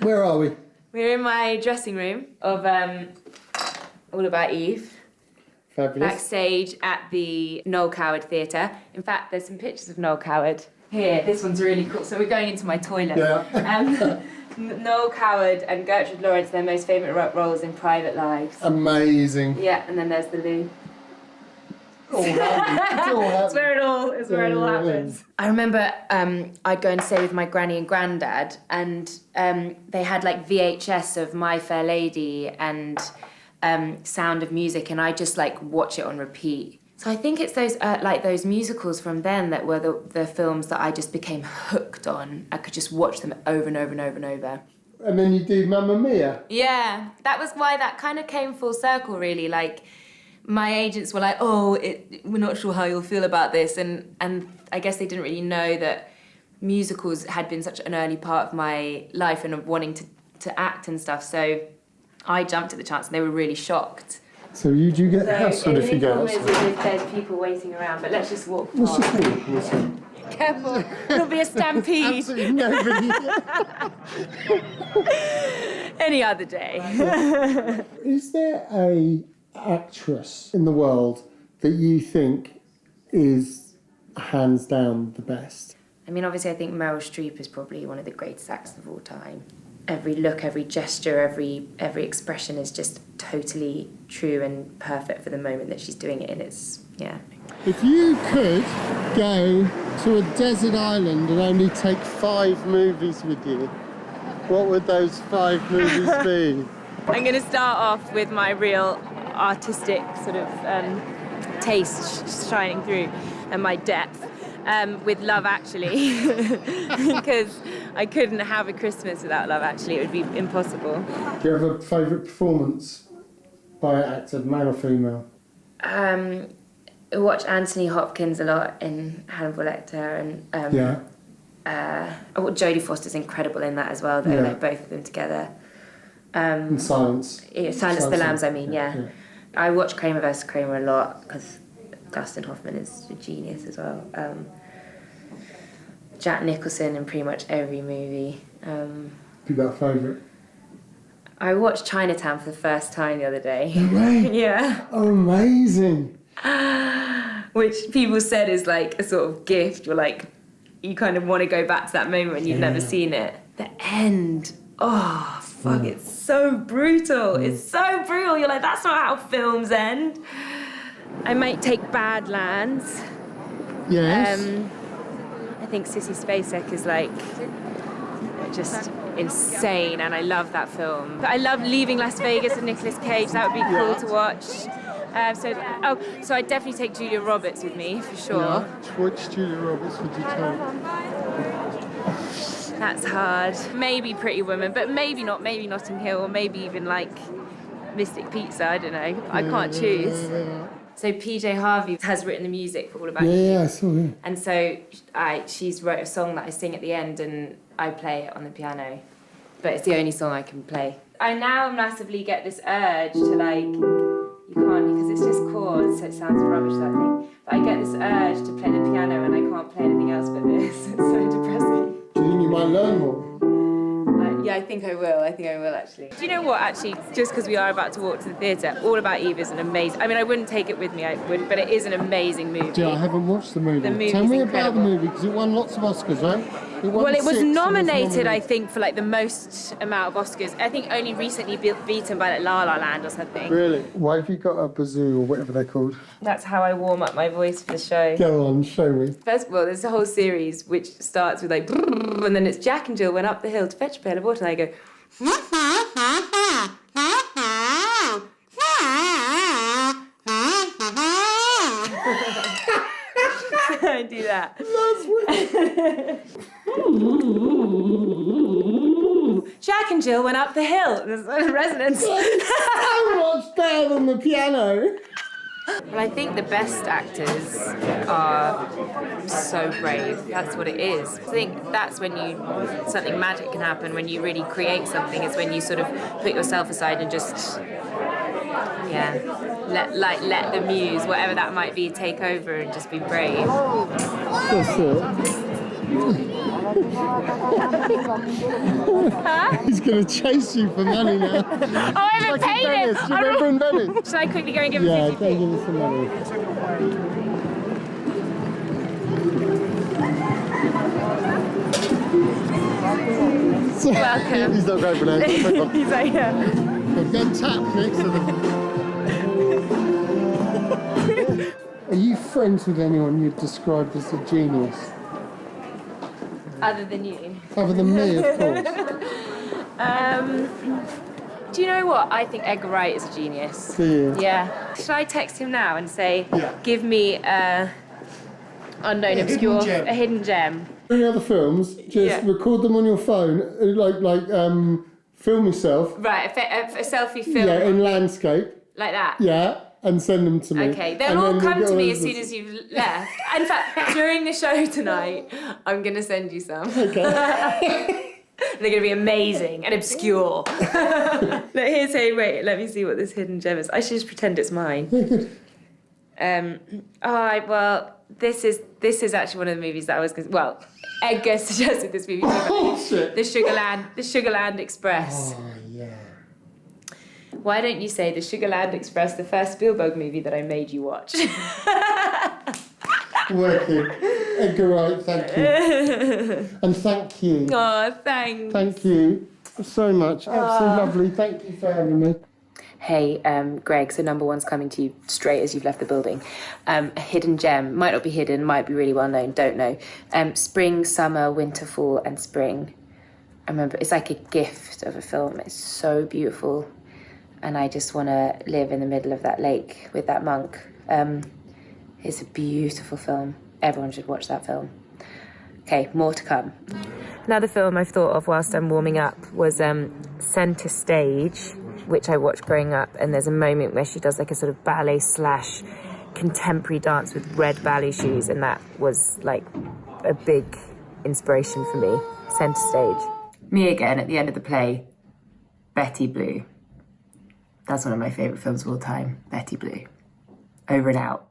Where are we? We're in my dressing room of All About Eve. Fabulous. Backstage at the Noel Coward Theatre. In fact, there's some pictures of Noel Coward. Here, this one's really cool. So we're going into my toilet. Yeah. Noel Coward and Gertrude Lawrence, their most favourite roles in Private Lives. Amazing. Yeah, and then there's the loo. It's where it all happens. I remember I'd go and stay with my granny and granddad, and they had like VHS of My Fair Lady and Sound of Music, and I just like watch it on repeat. So I think it's those like those musicals from then that were the films that I just became hooked on. I could just watch them over and over and over and over. And then you do Mamma Mia. Yeah, that was why that kind of came full circle, really. Like, my agents were like, we're not sure how you'll feel about this. And I guess they didn't really know that musicals had been such an early part of my life and of wanting to act and stuff. So I jumped at the chance and they were really shocked. So you do get hassled if you go outside. If there's people waiting around, but let's just walk What's past. What's it? Careful, there'll be a stampede. Absolutely nobody. Any other day. Is there a actress in the world that you think is hands down the best? I mean, obviously, I think Meryl Streep is probably one of the greatest actors of all time. Every look, every gesture, every expression is just totally true and perfect for the moment that she's doing it in. It's, yeah. If you could go to a desert island and only take 5 movies with you, what would those 5 movies be? I'm going to start off with my real artistic sort of taste shining through and my depth with Love Actually, because I couldn't have a Christmas without Love Actually. It would be impossible. Do you have a favourite performance by an actor, male or female? I watch Anthony Hopkins a lot in Hannibal Lecter, and Jodie Foster's incredible in that as well, though, like both of them together. And Silence. Yeah, Silence of the Lambs, I mean, yeah. I watch Kramer vs. Kramer a lot because Dustin Hoffman is a genius as well. Jack Nicholson in pretty much every movie. Be that favourite? I watched Chinatown for the first time the other day. No way! Yeah. Oh, amazing! Which people said is like a sort of gift, or like you kind of want to go back to that moment when you've never seen it. The end, oh fuck, it's so brutal. It's so brutal. You're like, that's not how films end. I might take Badlands. Yes. I think Sissy Spacek is like just insane, and I love that film. But I love Leaving Las Vegas with Nicolas Cage. That would be cool to watch. So I'd definitely take Julia Roberts with me for sure. Yeah. Which Julia Roberts would you take? That's hard. Maybe Pretty Woman, but maybe not. Maybe Notting Hill, or maybe even like Mystic Pizza. I don't know. I can't choose. So PJ Harvey has written the music for All About You. Yeah, I saw him. And so she's wrote a song that I sing at the end, and I play it on the piano. But it's the only song I can play. I now massively get this urge to like, you can't, because it's just chords, so it sounds rubbish, that thing. But I get this urge to play the piano, and I can't play anything else but this. It's so depressing. Do you think you might learn more? Yeah, I think I will. Actually. Do you know what, actually, just because we are about to walk to the theatre, All About Eve is an amazing... I mean, I wouldn't take it with me, but it is an amazing movie. Yeah, I haven't watched the movie. The movie's Tell me incredible. about the movie, because it won lots of Oscars, right? It was nominated, I think, for like the most amount of Oscars. I think only recently beaten by like La La Land or something. Really? Why have you got a bazoo, or whatever they're called? That's how I warm up my voice for the show. Go on, show me. First of all, there's a whole series which starts with like, and then it's Jack and Jill went up the hill to fetch a pail of water, and I go... I do that. Jack and Jill went up the hill. There's a resonance. So much better than the piano. Well, I think the best actors are so brave. That's what it is. I think that's when something magic can happen, when you really create something, is when you sort of put yourself aside and just, let the muse, whatever that might be, take over and just be brave. That's it. He's going to chase you for money now. Oh, I haven't paid him! Do you remember in Venice? Shall I quickly go and give him Yeah, 50p? go and give him some money. So, Welcome. He's not going for that. He's like, yeah. Go tap next to them. Are you friends with anyone you'd describe as a genius? Other than you. Other than me, of course. Do you know what? I think Edgar Wright is a genius. Do you? Yeah. Should I text him now and say, Yeah. give me unknown, obscure, a hidden gem? Any other films? Just Yeah. record them on your phone, film yourself. Right, a selfie film. Yeah, in landscape. Like that. Yeah, and send them to me. Okay, they'll And all then come we'll to go me over as soon as you've left. In fact, during the show tonight, I'm going to send you some. Okay. They're going to be amazing and obscure. Wait, let me see what this hidden gem is. I should just pretend it's mine. This is actually one of the movies that I was going to... Well, Edgar suggested this movie. Oh, shit. The Sugarland Express. Oh, yeah. Why don't you say The Sugarland Express, the first Spielberg movie that I made you watch? Working. Edgar Wright, thank you. And thank you. Oh, thanks. Thank you so much. Absolutely lovely. Thank you for having me. Hey, Greg, so number one's coming to you straight as you've left the building. A hidden gem, might not be hidden, might be really well known, don't know. Spring, summer, winter, fall, and spring. I remember, it's like a gift of a film. It's so beautiful. And I just want to live in the middle of that lake with that monk. It's a beautiful film. Everyone should watch that film. Okay, more to come. Another film I've thought of whilst I'm warming up was Centre Stage, which I watched growing up, and there's a moment where she does like a sort of ballet / contemporary dance with red ballet shoes, and that was like a big inspiration for me. Centre Stage. Me again at the end of the play, Betty Blue. That's one of my favourite films of all time, Betty Blue. Over and out.